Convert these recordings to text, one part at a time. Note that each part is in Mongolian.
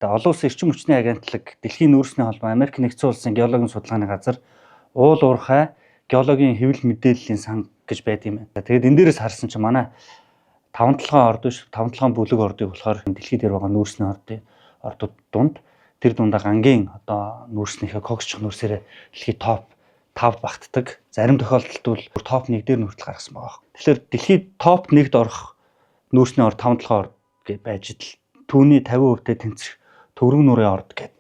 Тэгээ олон улсын эрчим хүчний агентлаг, Дэлхийн нүүрсний холбоо, Америк нэгдсэн улсын геологийн судалгааны газар, уул уурхай геологийн хэвлэл мэдээллийн сан гэж байд юм байна. Тэгээд энэ дээрээс харсан чинь манай 5-7 орд биш 5-7 бүлэг ордыг болохоор дэлхийд дээр байгаа нүүрсний ордууд дунд тэр дундаа гангийн одоо нүүрснийхээ когсчих нүүрсээрээ дэлхийд топ 5-д багтдаг. Зарим тохиолдолд бол топ 1 дээр нүртэл гаргасан байгаа. Тэгэхээр дэлхийд топ 1-д орох нүүрсний орд 5-7 орд гэж байж идэл түүний 50%-тэй тэнцэх Төвөргөн нуурын орд гэд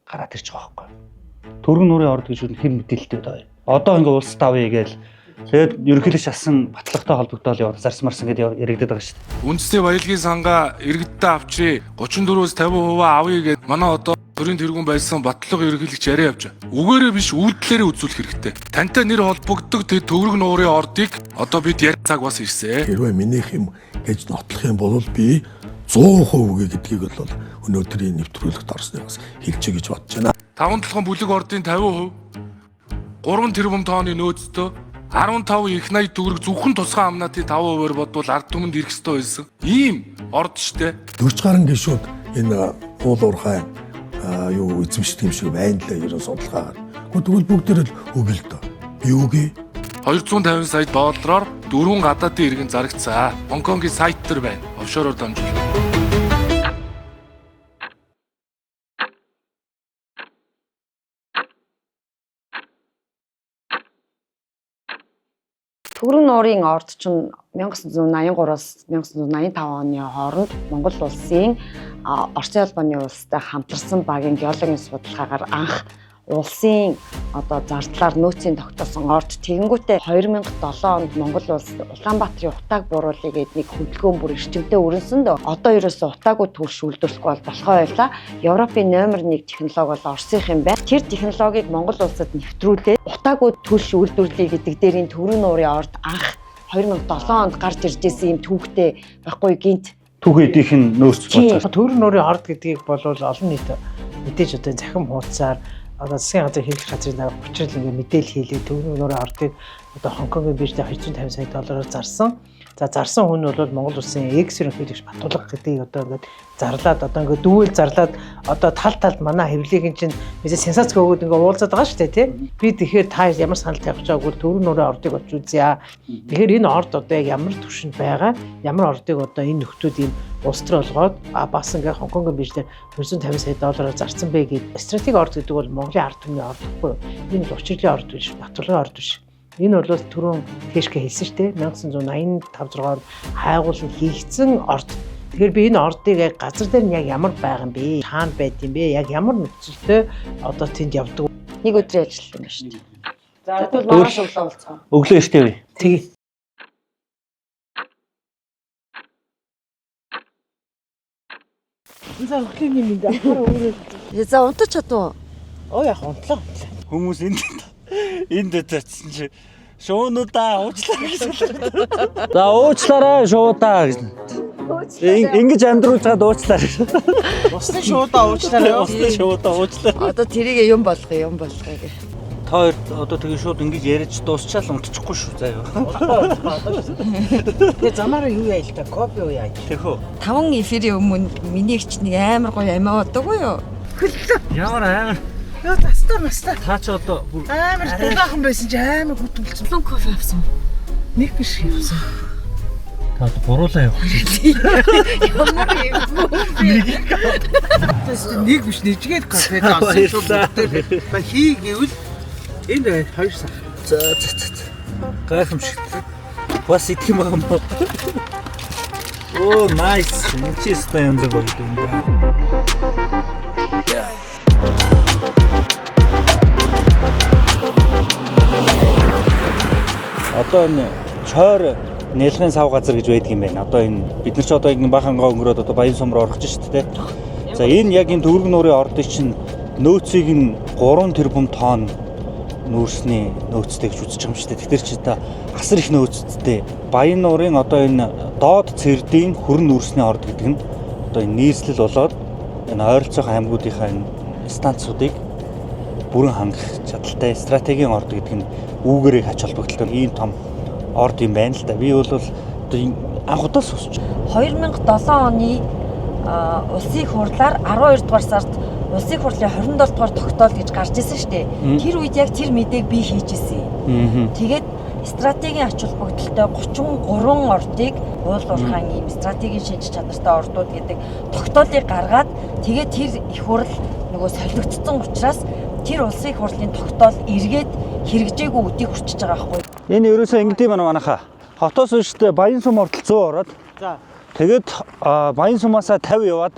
гараад ирж байгаа байхгүй. Төвөргөн нуурын орд гэж хэр мэдээлэлтэй байна. Одоо ингээ улс тавья гээл тэгээд ерөнхийдөө шалсан батлагтай холбогдоод яваад зарсмарсан гэдээ яригдаад байгаа шүү дээ. Үндэсний баялагын сангаа иргэдтэй авчрээ 34-өөс 50% авъя гэд манай одоо төрийн тэргүүн байсан батлага ерөнхийлөгч яриа явж байгаа. Үгээрээ биш үйлдэлээрээ үзүүлэх хэрэгтэй. Тантай нэр холбогддог тэр Төвөргөн нуурын ордыг одоо бид ярих цаг бас ирсэн. Хэрвээ минийх юм гэж нотлох юм бол би 100% гэдгийг бол өнөөдрийн нэвтрүүлэгт орсноос хэлчихье гэж бодож байна. 5-7 бүлэг ордын 50%, 3 тэрбум тонны нөөцтэй 15 их 80 төгрөг зөвхөн тусгай амнаатын 5%-аар бодвол ард түмэнд ирэх ёстой байсан. Ийм орд штэ. 40 гаруй гишүүд энэ уул уурхай юу эзэмшдэг юм шиг байна лээ ерөн судалгаагаар. Тэгвэл бүгдээр л үгүй л доо. Юу гээ? 250 сая доллараар 4 гадаадын иргэн зарагцсан. Хонконгийн сайт дээр байна. Офшороор дамжуулсан. Төвөргөн нуурын орд чинь 1983-аас 1985 оны хооронд Монгол улсын Орсын улбаны улстай хамтарсан багийн геологийн судалгаагаар анх улсын одоо зардлаар нөөцийн тогтоосон орд тэгэнгүүтээ 2007 онд Монгол улс Улаанбаатарын утааг бууруулъя гэдэг нэг хөдөлгөөн бүр эрчимтэй өрнөсөнд одоо ерөөсөө утаагүй төлш үйлдвэрлэхгүй бол болохоо байлаа. Европын номер 1 технологи бол Оросынх юм байна. Тэр технологиг Монгол улсад нэвтрүүлээд утаагүй төлш үйлдвэрлэе гэдэг дээр энэ Төвөргөн нуурын орд анх 2007 онд гарч ирж ирсэн юм түүхтэй байхгүй гинт. Түүх эдийнх нь нөөц болж байгаа. Төвөргөн нуурын орд гэдгийг бол олон нийт мэдээж одоо захим хуудасаар одоо засгийн газар хийх газрын учрал ингээ мэдээлэл хийлээ. Төвөргөн нуурын ордыг одоо Хонконгийн биржээр 250 сая доллараар зарсан. За зарсан хүн бол Монгол улсын экс ерөнхийлөгч Батулга гэдгийг одоо ингээд зарлаад одоо ингээд дүүл зарлаад одоо талд манай хэвлэгийн чинь мэдээ сенсац өгөөд ингээд уулзаад байгаа шүү дээ тий. Би тэгэхээр та ямар санал тавьж байгаагүй Төвөргөн нуурын ордыг олж үзье. Тэгэхээр энэ орд одоо яг ямар түвшинд байгаа, ямар ордыг одоо энэ нөхдүүд ийм улс төр олгоод бас ингээд Хонконгийн биржээр 250 сая доллараар зарсан бэ гэдэг. Стратеги орд гэдэг бол Монголын ард түмний орд гэхгүй юу? Энэ л учирлын орд биш, Батулгын орд биш. Энэ бол түрүүн Тэшгэ хэлсэн шүү дээ. 1985 6 онд хайгуулн хийгдсэн орд. Тэгэхээр би энэ ордыг яг газар дээр нь яг ямар байгаа юм бэ? Хаана байд юм бэ? Яг ямар нөхцөлтэй одоо тэнд явдаг. Нэг өдрийн ажиллалт юм шүү дээ. За тэгвэл маргааш өглөө уулзгаа. Өглөө эртээ бай. Тэгээ. За өглөөний минь ахаараа өөрөө. За унтаж чадваа. Яг унтлаа. Хүмүүс энд татсан чи шуунуудаа уучлаа гэсэн. За уучлаарай шуудаа гэсэн. Ингэж амьдруулж чад уучлаарай. Усны шуудаа уучлаарай. Усны шуудаа уучлаарай. Одоо тэрийг юм болгоё гэх. Та хоёр одоо тэгээ шууд ингэж ярьж дуусчаал унтчихгүй шүү заяа. Тэгээ замаараа юу яа л та кофе уу яа. Тэхөө. 5 эфирийн өмнө миний их чинь амар гоё амиа бодоггүй юу? Ямар амар. Яа тастаа. Та ч одоо Амар дулаахан байсан чи амар хөтөлсөн. Лон кофе авсан. Нэг биш явсан. та буруулаа явах гэж. Ямар юм. Нэг биш нэжгээд кофе авсан шүү дээ. Ба хий гэвэл энэ 2 сар. За. Гайхамшигт. Бас идэх юм байна уу? Оо, nice. Чисто юм даа. Одоо энэ чойр нэлгэн сав газар гэж байдаг юм байна. Одоо энэ бид нар ч одоо ингэ бахангаа өнгөрөөд одоо баян сум руу орох гэж шүү дээ. За энэ яг энэ Төвөргөн нуурын ордын чинь нөөцийг нь 3 тэрбум тонн нүүрсний нөөцтэй гэж үзэж байгаа юм шүү дээ. Тэгэхээр чи та асар их нөөцтэй. Баян нуурын одоо энэ доод цэрдийн хүрэн нүүрсний орд гэдэг нь одоо энэ нийслэл болоод энэ ойролцоох аймагуудынхаа энэ станцуудыг бүрэн хангах чадaltaй стратегийн орд гэдэг нь үүгээрээ хач холбогдолтой ийм том орд юм байна л да. Би бол одоо анх удаа сонсч. 2007 оны улсын их хурлаар 12 дугаар сард улсын их хурлын 27 дугаар тогтоол гэж гарч ирсэн шүү дээ. Тэр үед яг тэр мэдээг би хийж ирсэн. Тэгээд стратегийн ач холбогдолтой 33 ордыг уул уурхайн ийм стратегийн шинж чанартай ордууд гэдэг тогтоолыг гаргаад тэгээд тэр их хурл нөгөө солигдсон учраас тэр улсын их хурлын тогтоол эргээд хэрэгжээгүй үдийг хүрчиж байгаа байхгүй. Энэ ерөөсөө ингэдэм байна манайхаа. Хотоос өштэй Баян сум ортол 100 ороод. За. Тэгээд Баян сумаасаа 50 яваад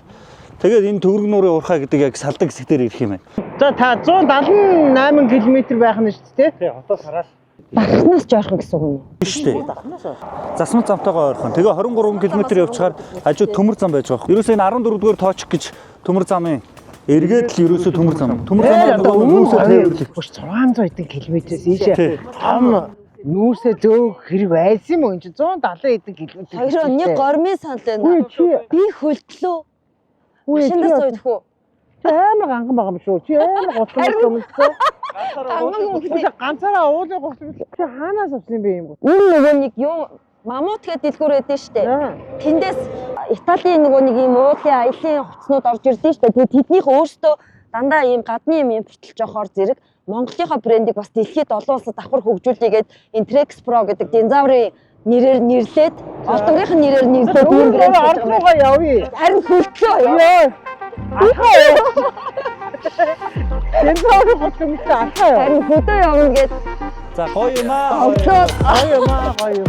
тэгээд энэ Төвөрг нуурын уурхай гэдэг яг салдаг хэсэг дээр ирэх юм байна. За та 178 км байх нь шүү дээ. Тий, хотоос хараад Багснаас жоохын гэсэн үг юм. шүү дээ. Засмал замтайгаа ойрхон. Тэгээ 23 км явчихаар хажууд төмөр зам байж байгаа. Ерөөсөө энэ 14 дугаар тоочих гэж төмөр замын эргээд л ерөөсөө төмөр зам. Төмөр замаар нөгөө нүүсээ тээвэрлэх. 600 хэдэн км-ээс ийшээ том нүүрсээ зөөх хэрэг байсан юм уу? Энд чинь 170 хэдэн км. Хоёр нэг гормын санал байна. Би хөлтлөө. Машиндаа сойдох уу? Амар ганган байгаа юм шүү. Чи амар гоцмол юмсаа. Ганцаараа уулын гоцмол. Чи хаанаас авсан бэ юм бэ? Нөгөө нэг юу мамут гэдэг дэлгүүр байдсан шүү дээ. Тэндээс Италийн нөгөө нэг юм уулын аялын хувцснууд орж ирдэ шүү дээ. Тэгээд тэднийх өөрсдөө дандаа ийм гадны юм импортлж явахаар зэрэг Монголынхаа брендийг бас дэлхийд олон улсад давхар хөгжүүлээгээд Intrex Pro гэдэг динозаврын нэрээр нэрлээд олдгорынх нь нэрээр нэрлээд ийм брэнд ордгоо явъя. харин хөлтлөө ёо. Динозавр гоцмол ахаа. Харин хөдөө явна гэд. За гоё юм аа. Гоё.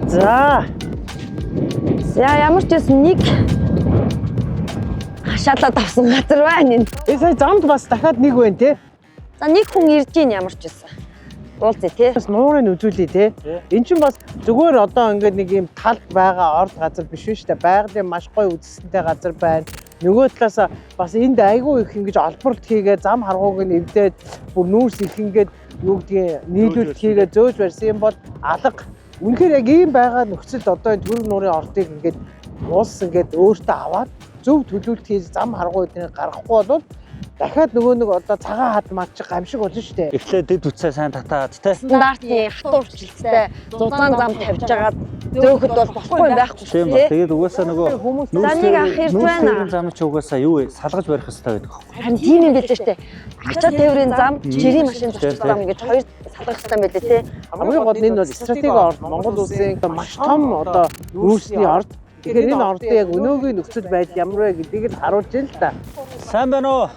За. За ямар ч юм нэг хашаалаад авсан газар байна энэ. Сая замд бас дахиад нэг байна те. За нэг хүн ирж ийн ямар ч юм. Уулзъя тий. Бас нуурыг үзүүлээ те. Эн чинь бас зүгээр одоо ингээд нэг юм тал байгаа орд газар биш шүү дээ. Байгалийн маш гоё үзэсгэлэнтэй газар байна. Нөгөө талаас бас энд айгүй их ингэж олборлт хийгээ зам харгууг нь эвдээд бүр нүүрс их ингээд юу гэдгийг нийлүүлэлт хийгээ зөөж барьсан юм бол алга. Үнэхээр яг ийм байгаа нөхцөлд одоо энэ Төвөрг нуурын ордыг ингээд уус ингээд өөртөө аваад зөв төлөвлөлт хийж зам харгуу эднийг гаргахгүй бол дахиад нөгөө нэг одоо цагаан хад мад гамшиг болно шүү дээ. Эхлээд дэд үтсээ сайн татаад тий. Стандартны хатуу урчлалтай зузаан зам тавьж агаад зөөхөд бол болохгүй юм байхгүй Тийм шүү ба. тий. Тэгээд угаасаа нөгөө Занийг авах хэрэг байна. нүүрсийн зам чи угаасаа юу вэ? Салгаж барих хэрэгтэй байдаг. Харин тийм юм биш дээ. Ачаа тээврийн зам, жирийн машин зурчих зам ингэж хоёр салгах хэрэгтэй байлээ тий. Хамгийн гол нь энэ бол стратеги орд Монгол улсын маш том одоо нүүрсний орд. Тэгэхээр энэ ордын яг өнөөгийн нөхцөл байдал ямар вэ гэдгийг л харуулж байна л да. Сайн байна уу?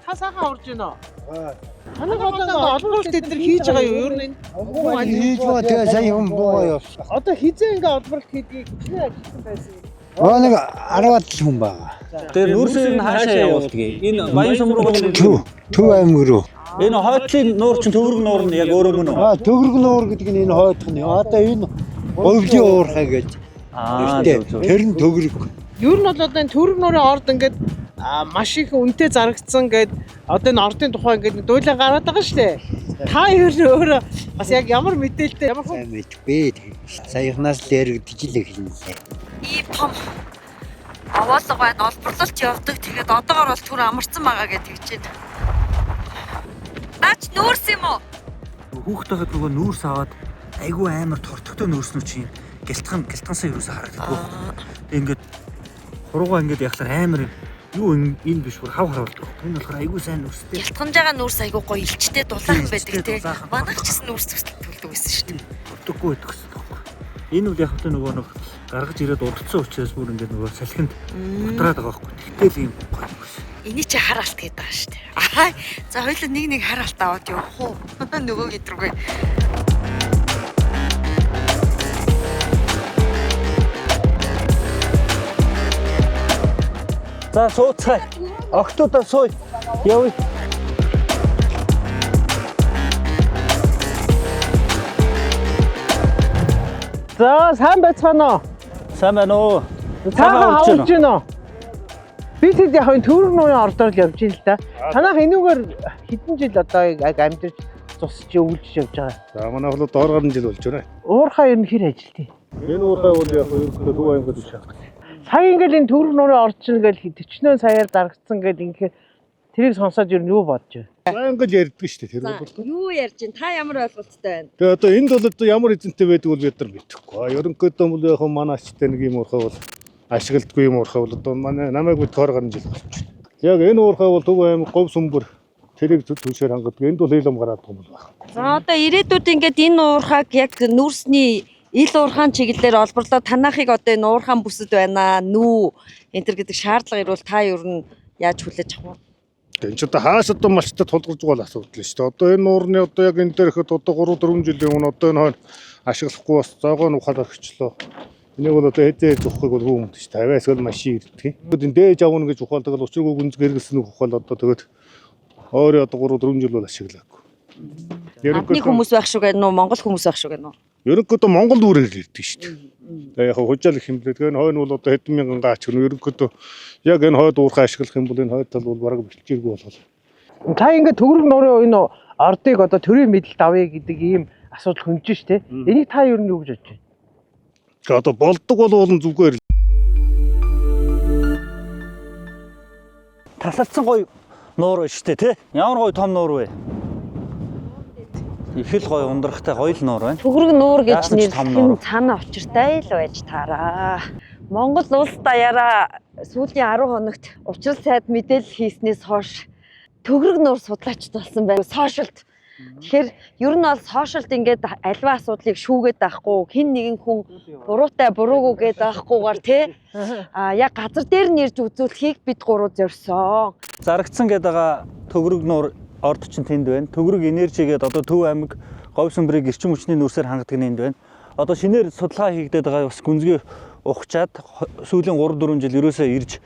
Та сайхан орж байна уу? Таныг одоо олборлт эдгээр хийж байгаа юу? Ер нь Хийж байгаа тэгээ сая юм буугаа юу. одоо хизээ ингээ олборлт хийдгийг хичнээн ажилласан байсан юм. Нэг 10-аад хүн байгаа. Тэр нүүрсээр нь хаашаа явуулдгийг. Энэ Баян сум руу Төв аймаг руу. энэ хойтлын нуур чинь Төвөрг нуур нь яг өөрөө мөн үү? Төвөрг нуур гэдэг нь энэ хойдох нь. Одоо энэ говьлын уурхай гэж. Тэр нь төгрөг. Ер нь бол одоо энэ Төвөрг нуурын орд ингээд маш их үнэтэй зарагдсан гэд одоо энэ ордын тухай ингээд дуулаа гараад байгаа шүү дээ. Та ер нь өөрөө бас яг ямар мэдээлэлтэй ямар хүн Мэдгүй. Саяхнаас л яригдж л эхэлнэ. Ийм том овоолго байна, олборлолт явдаг. Тэгээд одоогор бол түр амарсан байгаа гэж тэгж байна. Наач нүүрс юм уу? Хүүхдтэйгээ нөгөө нүүрс аваад айгүй амар тортогтой нүүрснүү чинь гэлтгансаа юусаа харагддаг. Ингээд хуруугаа ингээд яхахаар амар юу энэ биш бүр хав харуулдаг. Энэ болохоор айгүй сайн нүүрстэй. Гэлтганж байгаа нүүрс айгүй гоё илчтэй дулаахан байдаг тий. Манайх ч гэсэн нүүрс төлдөг байсан шүү дээ. Утгагүй байдаг гэсэн үг. Энэ үл яг хөтэ нөгөө нэг гаргаж ирээд удацсан учраас бүр ингээд нөгөө салхинд утраад байгаа байхгүй. Тэгтэл юм гоё нүүрс. Эний чи хараалт гэдэг байгаа шүү дээ. Аа. За хоёул нэг хараалт аваад явах уу? Нөгөө гэдрүүгээ. За сууцгаая. Октоудаа сууя. Явъя. За сайн байцгаана уу? Сайн байна уу? Цаахан хавж байна уу? Би тэд яг энэ Төвөрг нуурын ордоор л явж байна л да. Танах энүүгээр хэдэн жил одоо яг амьдарч цусч өвлж явж байгаа. За манай хол доор гарсан жил болж байна. Уурхай ер нь хэр ажилтیں۔ Энэ уурхай бол яг ерөнхийдөө Төв аймагт биш шахах. Сая ингээл энэ Төвөрг нуурын орд чинь ингээл 40 саяар дарагдсан гэдэг ингээд тэрийг сонсоод ер нь юу бодож байна? Англ ярьдаг шүү дээ тэр бол. Юу ярьж байна? Та ямар ойлголттой байна? Тэгээ одоо энд бол одоо ямар эзэнтэй байдаг бол бид нар мэдэхгүй. Ерөнхийдөө бол яг манайчтай нэг юм уурхай бол ашигладгүй юм уурхай бол одоо манай намайг бид 20 гаруй жил болчихсон. Яг энэ уурхай бол Төв аймаг Говь Сүмбэр тэрийг түншээр хангадаг. Энд бол илэм гараад байгаа юм байна. За одоо ирээдүйд ингээд энэ уурхайг яг нүүрсний ил уурхайн чиглэлээр олборлоо танахыг одоо энэ уурхайн бүсэд байна нүү энэ төр гэдэг шаардлага ирвэл та ер нь яаж хүлээж авах вэ? Энд ч одоо хаас одоо малчтай тулгарч байгаа асуудал шүү дээ. Одоо энэ уурны одоо яг энэ дээр ихэд одоо 3-4 жилийн өмнө одоо энэ хойно ашиглахгүй бас зоогоо ухаад орчихлоо. Энийг бол одоо хэдээ зөхөхийг бол хүн шүү дээ. 50-аас гол машин ирдэг. Энд дээж авна гэж ухаалдаг л учиргүй гүнз гэргэлсэн ухаал одоо тэгээд өөрөө одоо 3-4 жил бол ашиглаагүй. Адны хүмүүс байх шүү гэнэ үү? Монгол хүмүүс байх шүү гэнэ үү? Ерөнхийдөө Монгол дүүрээр ирдэг шүү дээ. Тэгээ яг хужаал их хэмлээ. Тэгээ энэ хойно бол одоо хэдэн мянган гаач гэнэ. Ерөнхийдөө яг энэ хойд уурхай ашиглах юм бол энэ хойд тал бол бараг бэлчээргүй болол. Та ингээд төгрөг нуурын энэ ордыг одоо төрийн мэдлэлд авъя гэдэг ийм асуудал хөнж штэ. Энийг та ер нь юу гэж бодож байна? Тэгээ одоо болдог бол зүгээр. Тасалсан гоё нуур байна шүү дээ тий. Ямар гоё том нуур вэ? Их л гоё ундрахтай гоё л нуур байна. Төгрөг нуур гэж Яасан ч том нуур. нэрлэх цаана учиртай л байж таараа. Монгол улс даяараа сүүлийн 10 хоногт учрал сайд мэдээлэл хийснээс хойш төгрөг нуур судлаачд болсон байна. Сошиалд. Тэгэхээр ер нь бол сошиалд ингээд альва асуудлыг шүүгээд байхгүй хин нэгэн хүн буруутай буруугүй гэдэг байхгүйгээр тий яг газар дээр нэрж үзүүлэхийг бид гурав зорьсон. Зарагдсан гэдэг байгаа төгрөг нуур орд чинь тэнд байна. Төгрөг энержигээд одоо Төв аймаг Говь Сүмбэрийг эрчим хүчний нүүрсээр хангадаг нь энд байна. Одоо шинээр судалгаа хийгдээд байгаа бас гүнзгий ухчаад сүүлийн 3-4 жил ерөөсөө ирж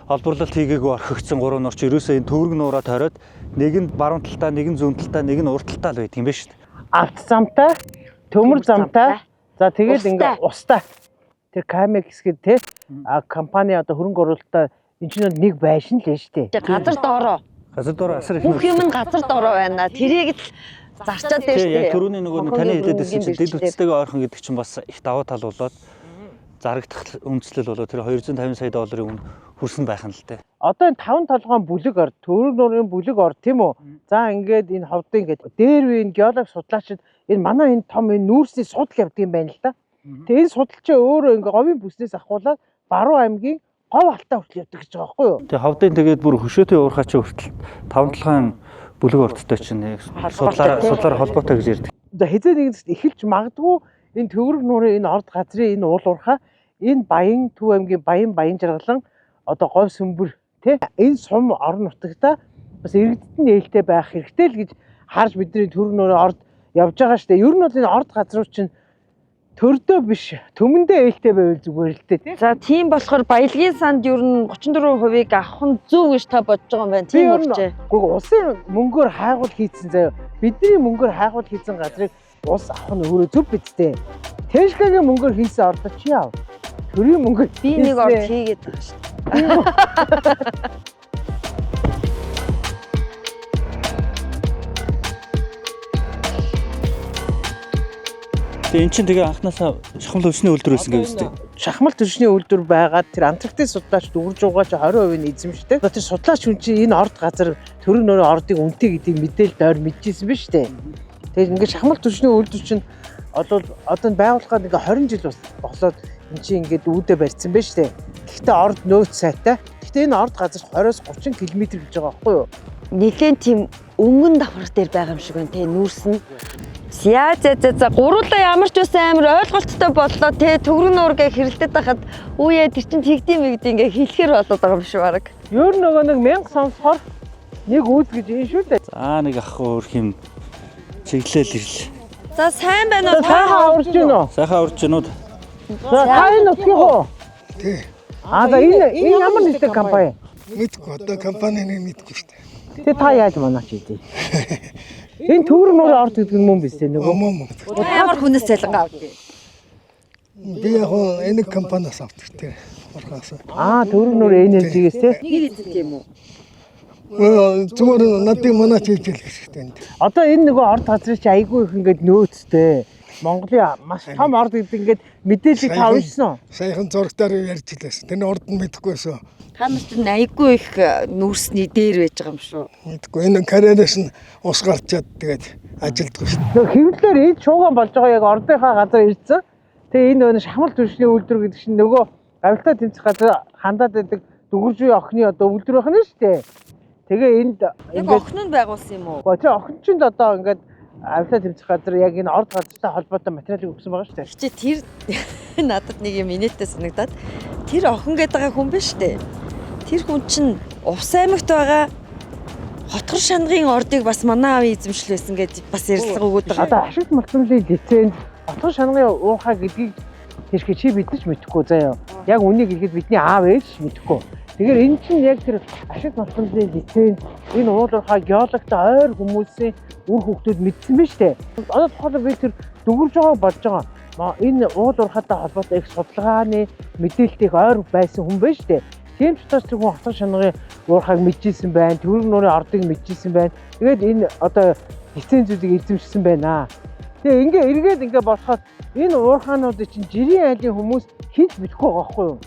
олборлолт хийгээгүй орхигдсан 3 нуур чи ерөөсөө энэ төгрөг нуураа тойроод нэг нь баруун талдаа, нэг нь зүүн талдаа, нэг нь урд талдаа л байдаг юм байна шүү дээ. Авт замтай, төмөр замтай. За тэгээд ингээд устай. Тэр Камекс гэдэг те компани одоо хөрөнгө оруулалтаа энэ чинь нэг байшин л шүү дээ. Газар доороо. Газар доороо асар их Бүх юм нь газар доороо байна. Тэрийг л зарчаад байна шүү дээ. Яг түрүүний нөгөө таны хэлээд байсан чинь дэд үстэйгээ ойрхон гэдэг чинь бас их давуу тал болоод зарагдах үндэслэл болоод тэр 250 сая долларын өмнө хүрсэн байх нь л дээ. Одоо энэ 5 толгойн бүлэг орд, төгрөг нуурын бүлэг орд тийм үү? За ингээд энэ ховдын ингээд дээр үе энэ геолог судлаачид энэ манай энэ том энэ нүүрсний судал явдаг юм байна л да. Тэгээ энэ судал чи өөрөө ингээд говийн бүснээс ахуулаад Баруун аймгийн Говь алтаа хүртэл явдаг гэж байгаа байхгүй юу? Тэгээ ховдын тэгээд бүр хөшөөтэй уурхай чи хүртэл 5 толгойн бүлэг ордтой чинь судлаараа холбоотой гэж ярьдаг. За хэзээ нэгэн эхэлж магадгүй энэ төгрөг нуурын энэ орд газрын энэ уул уурхай энэ Баян Төв аймгийн Баян жаргалан одоо Говь Сүмбэр тий энэ сум орон нутагта бас иргэдэд нь ээлтэй байх хэрэгтэй л гэж харж бидний төгрөг нуурын орд явж байгаа штэ. Ер нь бол энэ орд газрууд чинь төрдөө биш төмөндөө ээлтэй байвал зүгээр л дээ тий. За тийм болохоор баялагын санд ер нь 34%-ийг авах нь зөв гэж та бодож байгаа юм байна. Тийм үржээ. Гэхдээ улсын мөнгөөр хайгуул хийцэн заяа. Бидний мөнгөөр хайгуул хийцэн газрыг улс авах нь өөрөө зөв биз дээ. Тэшгэгийн мөнгөөр хийсэн ордоо чи яав? Төрийн мөнгөөр би нэг орд хийгээд байгаа шүү дээ. Тэгээ эн чинь тэгээ анханасаа шахмал өвчний үйлдвэр байсан гэж үстэй. Шахмал төвчний үйлдвэр байгаад тэр Антарктик судлаач дүүрж байгаа чи 20% нь эзэмшдэг. Тэр судлаач хүн чи энэ орд газар төрийн нөрөө ордыг үнэтэй гэдгийг мэдээлэл доор мэдчихсэн биз дээ. Тэгээд ингээд шахмал төвчний үйлдвэр чинь одоо энэ байгууллагад ингээ 20 жил болоод эн чи ингээд үүдэ барьсан биз дээ. Гэхдээ орд нөөц сайтай. Гэхдээ энэ орд газар 20-30 км гэж байгаа байхгүй юу? Нэгэн тийм өнгөн давхар дээр байгаа юм шиг байна те нүүрс нь. За гуруула ямар ч ус амар ойлголттой боллоо те төгрөг нуургээ хэрэлдээд байхад үе тэр чин тэгдэм мэгд ингээ хэлэхэр болоод байгаа юм шиг баг. Ер нөгөө нэг 1000 сонсохоор нэг үз гэж юм шүү дээ. За нэг ах өөр юм чиглэл ирлээ. За сайн байна уу? Сайхан урж гин үү? Сайхан урж гинүү. За сайн нутгий хоо. Тий. За энэ ямар нэгэн компани? Мэдгүй одоо компанийн мэдгүй шүү дээ. Тэгээ та яаж манаач хийдэй? Энэ төгрөг нуурын орд гэдэг нь мөн биз дээ нөгөө. Мөн. Ямар хүнээс цалингаа авдгийг. Би яг энэ компаниас авдаг тий. Урхаас. Төгрөг нуурын энержигээс тий. Нэг эзэн тийм үү? Зүгээр надад манаач хийж л хэрэгтэй. Одоо энэ нөгөө орд газрын чи айгүй их ингээд нөөцтэй. Монголын маш том орд гэдэг ингээд мэдээллийг та уншсан уу? Саяхан зургатаар ярьж хэлсэн. Тэний орд нь мэдэхгүй байсан. Та нар чинь айгүй их нүүрсний дээр байж байгаа юм шүү. Мэдэхгүй. Энэ карьераас нь ус гарчаад тэгээд ажилддаг шүү. Хэвлэлээр эд шууган болж байгаа яг ордынхаа газар ирсэн. Тэгээ энэ нөгөө шахмал түвшний үйлдвэр гэдэг чинь нөгөө авилтаа тэмцэх газар хандаад байдаг дүгэржүй охины одоо үйлдвэр байна шүү дээ. Тэгээ энд Яг охин нь байгуулсан юм уу? Тэгээ охин чинь л одоо ингээд авилтаа тэмцэх газар яг энэ орд газартай холбоотой материалыг өгсөн байгаа шүү дээ. Чи тэр надад нэг юм инээдтэй санагдаад тэр охин гэдэг байгаа хүн биш үү? Тэр хүн чинь Увс аймагт байгаа Хотгор шангийн ордыг бас манай аав эзэмшлсэн гэж бас ярилцлага өгöd байгаа. Одоо ашигт мултмлын лиценз Хотгор шангийн уухай гэдгийг тэрхээ чи бид нар ч мэдэхгүй заяа. Яг үнийг хэлэхэд бидний аав ээж мэдэхгүй. Тэгэхээр энэ чинь яг тэр ашигт мултмлын лиценз энэ уул уухай геологт ойр хүмүүсийн үр хөвгтүүд мэдсэн биз дээ. Одоо тухайлбал би тэр дүгэрж байгааг болж байгаа. Энэ уул уухайтай холбоотой их судалгааны мэдээллийг ойр байсан хүн байна шүү дээ. Тийм ч бас тэр хүн Хотгор шангийн уурхайг мэдчихсэн байна. Төрөг нуурын ордыг мэдчихсэн байна. Тэгээд энэ одоо лицензүүдийг эзэмшсэн байна. Тэгээ эргээд болоход энэ уурхаануудыг чинь жирийн айлын хүмүүс хинч мэдэхгүй байгаа байхгүй юу?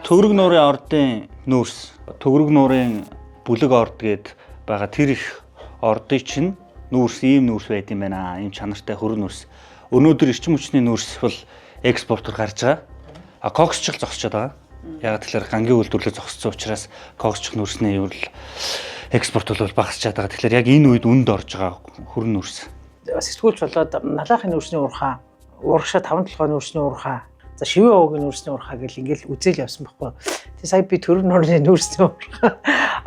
Төгрөг нуурын ордын нүүрс, төгрөг нуурын бүлэг орд гээд байгаа тэр их ордыг чинь нүүрс ийм нүүрс байд юм байна. Ийм чанартай хөрөг нүүрс. Өнөөдөр эрчим хүчний нүүрс бол экспортоор гарч байгаа. Коксчл зогсчиход байгаа. Яг тэгэхээр гангийн үйлдвэрлэл зогссон учраас коксчл нүүрсний ер нь экспорт бол багасчаад байгаа. Тэгэхээр яг энэ үед үнд орж байгаа хөрөн нүүрс. Сэтгүүлч болоод налаахын нүүрсний уурхай, уургашаа 5 толгой нүүрсний уурхай, за шивээ уугийн нүүрсний уурхай гэл ингээл үзэл явсан байхгүй. Тэгээ сая би төрөг нуурын нүүрсний уурхай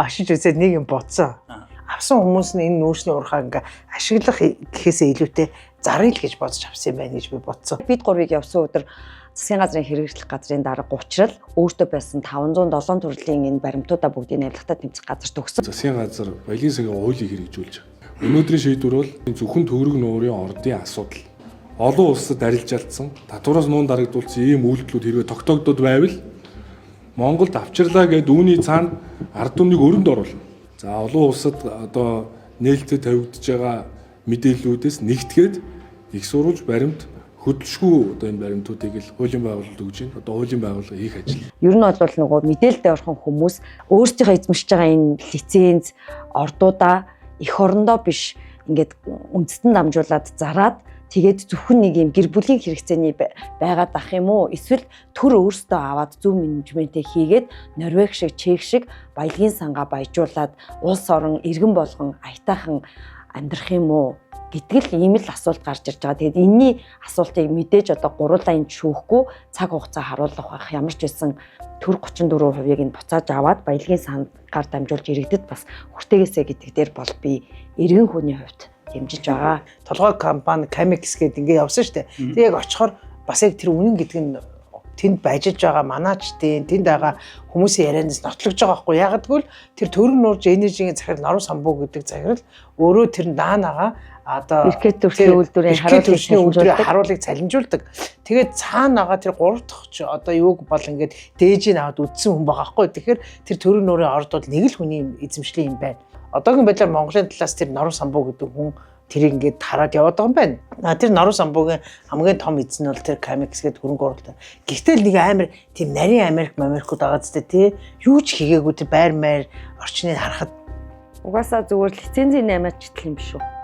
ашиж үзээд нэг юм бодсон. Авсан хүмүүс нь энэ нүүрсний уурхай ингээ ашиглах гэхээсээ илүүтэй зарил гэж бодож авсан юм байна гэж би бодсон. Бид гурвыг явсан өдөр засгийн газрын хэрэгжлэх газрын дарга уучрал өөртөө байсан 507 төрлийн энэ баримтуудаа бүгдийг авилгатаа тэмцэх газар төгсөн. Засгийн газар Баялгийн цагийн хуулийг хэрэгжүүлж байгаа. Өнөөдрийн шийдвэр бол зөвхөн төгрөг нуурын ордын асуудал. Олон улсад арилжаалтсан, татвараас нуун дарагдуулсан ийм үйлдэлүүд хэрвээ тогтоогдод байвал Монголд авчирлаа гэд үүний цаана ард түмнийг өрөнд оруулна. За олон улсад одоо нээлттэй тавигдж байгаа мэдээллүүдээс нэгтгээд их сурвалж баримт хөдөлшгүй одоо энэ баримтуудыг л хуулийн байгуулалт өгж байна. Одоо хуулийн байгууллага хийх ажил. Ер нь бол нөгөө мэдээлэлтэй орхон хүмүүс өөрсдийнхөө эзэмшиж байгаа энэ лиценз ордуудаа эх орондоо биш ингээд үндэстэн дамжуулаад зараад тэгээд зөвхөн нэг юм гэр бүлийн хэрэгцээний байгаад ах юм уу? Эсвэл төр өөрсдөө аваад зөв менежментээ хийгээд Норвег шиг, Чех шиг баялагын сангаа баяжуулаад улс орон иргэн болгон аятайхан амьдрах юм уу гэдэг л ийм л асуулт гарч ирж байгаа. Тэгээд энэний асуултыг мэдээж одоо гурлаа энд шүүхгүй цаг хугацаа харуулах байх. Ямар ч байсан төр 34%-ийг нь буцааж аваад баялагын сангаар дамжуулж иргэдэд бас хүртээгээсэ гэдэг дээр бол би иргэн хүний хувьд дэмжиж байгаа. Толгой компани Camix гэдэг ингээ явсан шүү дээ. Тэгээ яг очихоор бас яг тэр үнэн гэдэг нь тэнд бажиж байгаа манаачдын тэнд байгаа хүмүүсийн ярианаас нотлогж байгаа байхгүй. Яг гэвэл тэр төрөг нуурж энержигийн захирал Наруу самбуу гэдэг захирал өөрөө тэр даанага одоо эрхээ төрлийн үйлдвэрийн харуулыг цалинжуулдаг. Тэгээд цаана байгаа тэр 3 дахь одоо юуг бол ингээд дээжийг аваад үдсэн хүн байгаа байхгүй. Тэгэхээр тэр төрөг нуурын орд бол нэг л хүний эзэмшлийн юм байна. Одоогийн байдлаар Монголын талаас тэр Наруу самбуу гэдэг хүн тэрийг ингээд хараад яваад байгаа юм байна. Тэр Наруу самбуугийн хамгийн том эзэн нь бол тэр Camix гэдэг хөрөнгө оруулалт. Гэхдээ нэг амар тийм нарийн Америкууд байгаа зү тий. Юу ч хийгээгүй тэр байр орчныг харахад угаасаа зүгээр лицензийн 8-аад читэл юм биш үү?